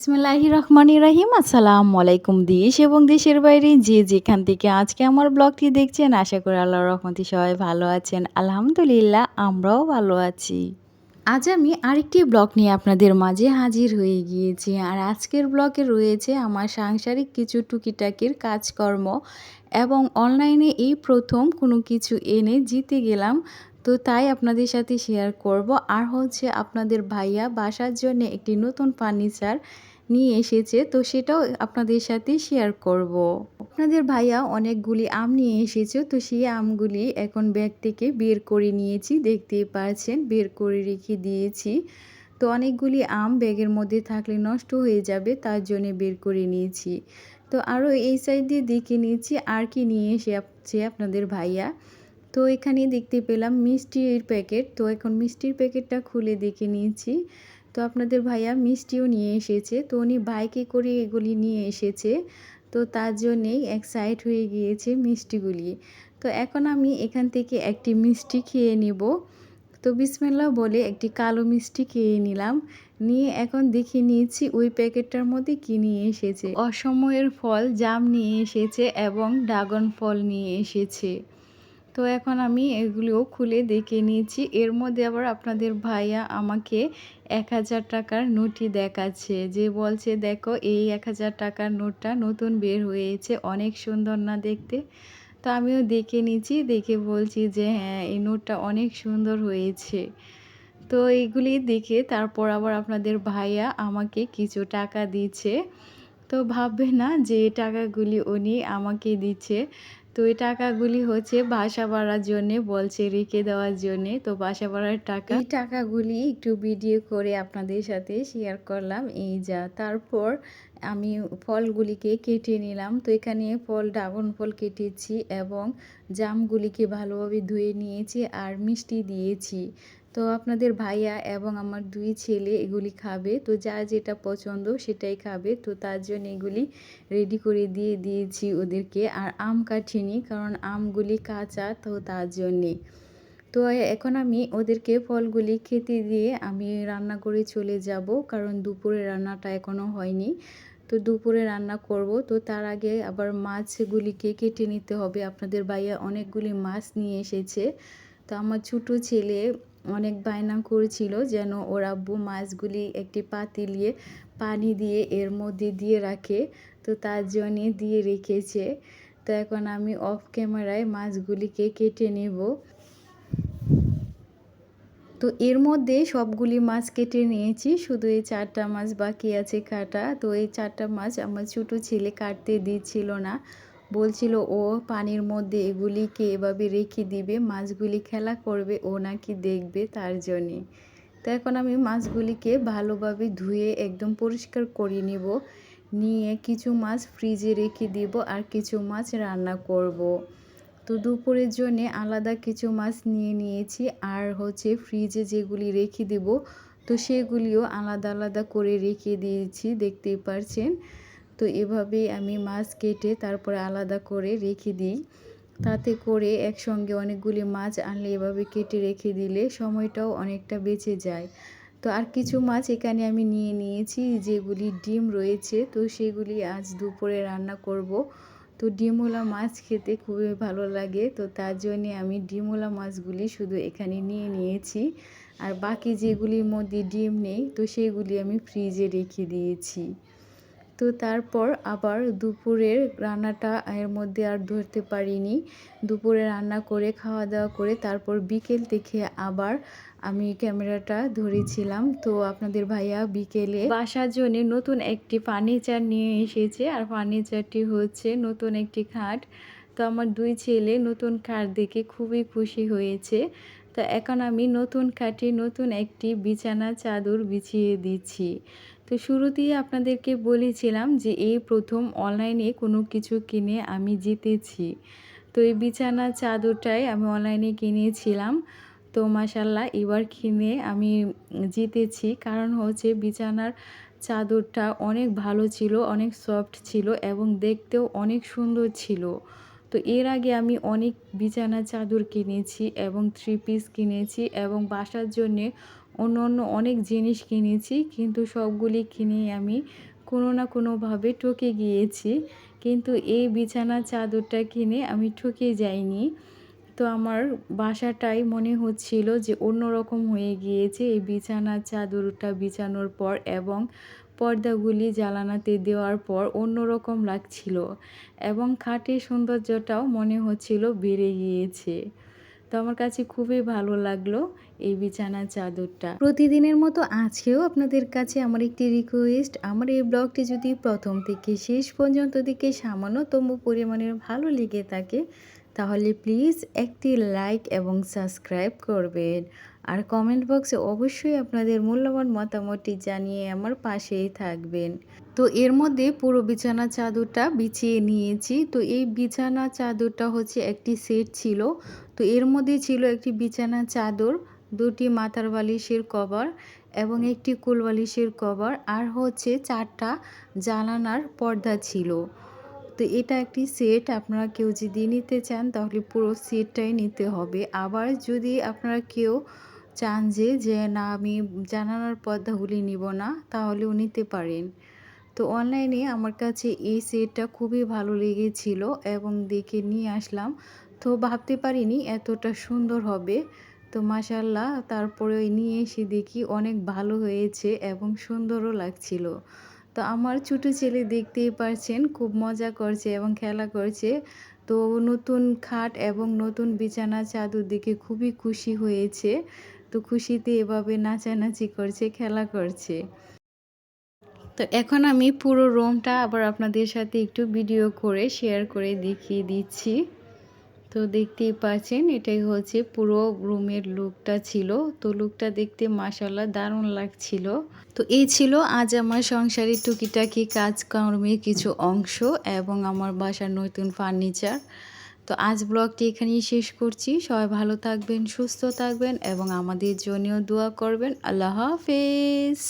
বিসমিল্লাহির রহমানির রহিম। আসসালামু আলাইকুম দেশ এবং দেশের বাইরে যে যেখান থেকে আজকে আমার ব্লগটি দেখছেন, আশা করি আল্লাহর রহমতে সবাই ভালো আছেন। আলহামদুলিল্লাহ, আমরাও ভালো আছি। আজ আমি আরেকটি ব্লগ নিয়ে আপনাদের মাঝে হাজির হয়ে গিয়েছি। আর আজকের ব্লগে রয়েছে আমার সাংসারিক কিছু টুকিটাকির কাজকর্ম এবং অনলাইনে এই প্রথম কোনো কিছু এনে জিতে গেলাম। তো তাই আপনাদের সাথে শেয়ার করব। আর হচ্ছে আপনাদের ভাইয়া বাসার জন্য একটি নতুন ফার্নিচার নিয়ে এসেছে, তো সেটাও আপনাদের সাথে শেয়ার করব। আপনাদের ভাইয়া অনেকগুলি আম নিয়ে এসেছে, তো সেই আমগুলি এখন ব্যাগ থেকে বের করে নিয়েছি, দেখতেই পাচ্ছেন বের করে রেখে দিয়েছি। তো অনেকগুলি আম ব্যাগের মধ্যে থাকলে নষ্ট হয়ে যাবে, তার জন্য বের করে নিয়েছি। তো আরও এই সাইড দিয়ে দেখে নিয়েছি আর কি নিয়ে এসেছে আপনাদের ভাইয়া। তো এখানে দেখতে পেলাম মিষ্টির প্যাকেট, তো এখন মিষ্টির প্যাকেটটা খুলে দেখে নিয়েছি। তো আপনাদের ভাইয়া মিষ্টিও নিয়ে এসেছে, তো উনি বাইকে করে এগুলি নিয়ে এসেছে, তো তার জন্যেই এক সাইড হয়ে গিয়েছে মিষ্টিগুলি। তো এখন আমি এখান থেকে একটি মিষ্টি খেয়ে নিব। তো বিসমিল্লাহ বলে একটি কালো মিষ্টি খেয়ে নিলাম। নিয়ে এখন দেখে নিয়েছি ওই প্যাকেটটার মধ্যে কী নিয়ে এসেছে। অসময়ের ফল জাম নিয়ে এসেছে এবং ড্রাগন ফল নিয়ে এসেছে। তো এখন আমি এগুলিও খুলে দেখে নিয়েছি। এর মধ্যে আবার আপনাদের ভাইয়া আমাকে ১,০০০ টাকার নোটই দেখাচ্ছে, যে বলছে দেখো এই ১,০০০ টাকার নোটটা নতুন বের হয়েছে, অনেক সুন্দর না দেখতে। তো আমিও দেখে নিয়েছি, দেখে বলছি যে হ্যাঁ, এই নোটটা অনেক সুন্দর হয়েছে। তো এইগুলি দেখে তারপর আবার আপনাদের ভাইয়া আমাকে কিছু টাকা দিচ্ছে। তো ভাববে না যে এই টাকাগুলি উনি আমাকে দিচ্ছে। তো এই টাকাগুলি হচ্ছে বাসা ভাড়ার জন্যে বলছে, রেখে দেওয়ার জন্যে। তো বাসা ভাড়ার টাকা, এই টাকাগুলি একটু ভিডিও করে আপনাদের সাথে শেয়ার করলাম। এই যা, তারপর আমি ফলগুলিকে কেটে নিলাম। তো এখানে ড্রাগন ফল কেটেছি এবং জামগুলিকে ভালোভাবে ধুয়ে নিয়েছি আর মিষ্টি দিয়েছি। তো আপনাদের ভাইয়া এবং আমার 2 ছেলে এগুলি খাবে, তো যার যেটা পছন্দ সেটাই খাবে। তো তার জন্য এগুলি রেডি করে দিয়ে দিয়েছি ওদেরকে। আর আম কাটিনি, কারণ আমগুলি কাঁচা, তো তার জন্যে। তো এখন আমি ওদেরকে ফলগুলি খেতে দিয়ে আমি রান্না করে চলে যাব, কারণ দুপুরে রান্নাটা এখনও হয়নি। তো দুপুরে রান্না করব, তো তার আগে আবার মাছগুলিকে কেটে নিতে হবে। আপনাদের ভাইয়া অনেকগুলি মাছ নিয়ে এসেছে। তো আমার ছোটো ছেলে অনেক বায়না করেছিল যেন ওর আব্বু মাছগুলি একটি পাতিলে পানি দিয়ে এর মধ্যে দিয়ে রাখে, তো তার জন্যে দিয়ে রেখেছে। তো এখন আমি অফ ক্যামেরায় মাছগুলিকে কেটে নেব। তো এর মধ্যে সবগুলি মাছ কেটে নিয়েছি, শুধু এই 4টা মাছ বাকি আছে কাটা। তো এই 4টা মাছ আমার ছোটো ছেলে কাটতে দিচ্ছিল না, বলছিল ও পানির মধ্যে এগুলিকে এভাবে রেখে দিবে, মাছগুলি খেলা করবে, ও নাকি দেখবে, তার জন্যে। তো এখন আমি মাছগুলিকে ভালোভাবে ধুয়ে একদম পরিষ্কার করে নিব, নিয়ে কিছু মাছ ফ্রিজে রেখে দিব আর কিছু মাছ রান্না করব। তো দুপুরের জন্যে আলাদা কিছু মাছ নিয়ে নিয়েছি, আর হচ্ছে ফ্রিজে যেগুলি রেখে দেব, তো সেগুলিও আলাদা আলাদা করে রেখে দিয়েছি, দেখতেই পারছেন। তো এভাবেই আমি মাছ কেটে তারপরে আলাদা করে রেখে দিই। তাতে করে একসঙ্গে অনেকগুলি মাছ আনলে এভাবে কেটে রেখে দিলে সময়টাও অনেকটা বেঁচে যায়। তো আর কিছু মাছ এখানে আমি নিয়ে নিয়েছি, যেগুলি ডিম রয়েছে, তো সেগুলি আজ দুপুরে রান্না করব। তো ডিমওয়ালা মাছ খেতে খুবই ভালো লাগে, তো তার জন্যে আমি ডিমওয়ালা মাছগুলি শুধু এখানে নিয়ে নিয়েছি। আর বাকি যেগুলির মধ্যে ডিম নেই, তো সেগুলি আমি ফ্রিজে রেখে দিয়েছি। তো তারপর আবার দুপুরের রান্নাটা এর মধ্যে আর ধরতে পারিনি। দুপুরে রান্না করে খাওয়া দাওয়া করে তারপর বিকেল থেকে আবার আমি ক্যামেরাটা ধরেছিলাম। তো আপনাদের ভাইয়া বিকেলে বাসার জন্য নতুন একটি ফার্নিচার নিয়ে এসেছে, আর ফার্নিচারটি হচ্ছে নতুন একটি খাট। তো আমার 2 ছেলে নতুন খাট দেখে খুবই খুশি হয়েছে। তো এখন আমি নতুন খাটে নতুন একটি বিছানা চাদর বিছিয়ে দিচ্ছি। তো শুরুতেই আপনাদেরকে বলেছিলাম যে এই প্রথম অনলাইনে কোনো কিছু কিনে আমি জিতেছি। তো এই বিছানার চাদরটাই আমি অনলাইনে কিনেছিলাম। তো মাশাআল্লাহ এবার কিনে আমি জিতেছি, কারণ হচ্ছে বিছানার চাদরটা অনেক ভালো ছিল, অনেক সফট ছিল এবং দেখতেও অনেক সুন্দর ছিল। তো এর আগে আমি অনেক বিছানার চাদর কিনেছি এবং 3 পিস কিনেছি এবং বাসার জন্যে অন্য অনেক জিনিস কিনেছি, কিন্তু সবগুলি কিনেই আমি কোনো না কোনোভাবে ঠকে গিয়েছি, কিন্তু এই বিছানার চাদরটা কিনে আমি ঠকে যাইনি। তো আমার বাসাটাই মনে হচ্ছিল যে অন্যরকম হয়ে গিয়েছে এই বিছানার চাদরটা বিছানোর পর, এবং পর্দাগুলি জানালাতে দেওয়ার পর অন্যরকম লাগছিল, এবং খাটের সৌন্দর্যটাও মনে হচ্ছিল বেড়ে গিয়েছে। তো আমার কাছে খুবই ভালো লাগলো এই বিছানার চাদরটা। প্রতিদিনের মতো আজকেও আপনাদের কাছে আমার একটি রিকোয়েস্ট, আমার এই ব্লগটি যদি প্রথম থেকে শেষ পর্যন্ত দিকে সামান্যতম পরিমাণের ভালো লেগে থাকে, তাহলে প্লিজ একটি লাইক এবং সাবস্ক্রাইব করবেন। আর কমেন্ট বক্সে অবশ্যই আপনাদের মূল্যবান মতামতটি জানিয়ে আমার পাশেই থাকবেন। তো এর মধ্যে পুরো বিছানা চাদরটা বিছিয়ে নিয়েছি। তো এই বিছানা চাদরটা হচ্ছে একটি সেট ছিল। তো এর মধ্যে ছিল একটি বিছানা চাদর, দুটি মাথার বালিশের কভার এবং একটি কোল বালিশের কভার, আর হচ্ছে 4টা জানালার পর্দা ছিল। তো এটা একটি সেট, আপনারা কেউ যদি নিতে চান তাহলে পুরো সেটটাই নিতে হবে। আবার যদি আপনারা কেউ চান যে না আমি জানালার পর্দাগুলি নিব না, তাহলেও নিতে পারেন। তো অনলাইনে আমার কাছে এই সেটটা খুবই ভালো লেগেছিল এবং দেখে নিয়ে আসলাম। তো ভাবতে পারিনি এতটা সুন্দর হবে। তো মাশাআল্লাহ, তারপরে নিয়ে এসে দেখি অনেক ভালো হয়েছে এবং সুন্দরও লাগছিল। তো আমার ছোট ছেলে দেখতেই পারছেন খুব মজা করছে এবং খেলা করছে। তো নতুন খাট এবং নতুন বিছানা চাদর দেখে খুবই খুশি হয়েছে। তো খুশিতে এভাবে নাচানাচি করছে, খেলা করছে। তো এখন আমি পুরো রুমটা আবার আপনাদের সাথে একটু ভিডিও করে শেয়ার করে দেখিয়ে দিচ্ছি। তো দেখতেই পাচ্ছেন এটাই হচ্ছে পুরো রুমের লুকটা ছিল। তো লুকটা দেখতে মাশাআল্লাহ দারুণ লাগছিল। তো এই ছিল আজ আমার সংসারের টুকিটাকি কাজকর্মের কিছু অংশ এবং আমার বাসার নতুন ফার্নিচার। তো আজ ব্লগটি এখানেই শেষ করছি। সবাই ভালো থাকবেন, সুস্থ থাকবেন এবং আমাদের জন্যও দোয়া করবেন। আল্লাহ হাফেজ।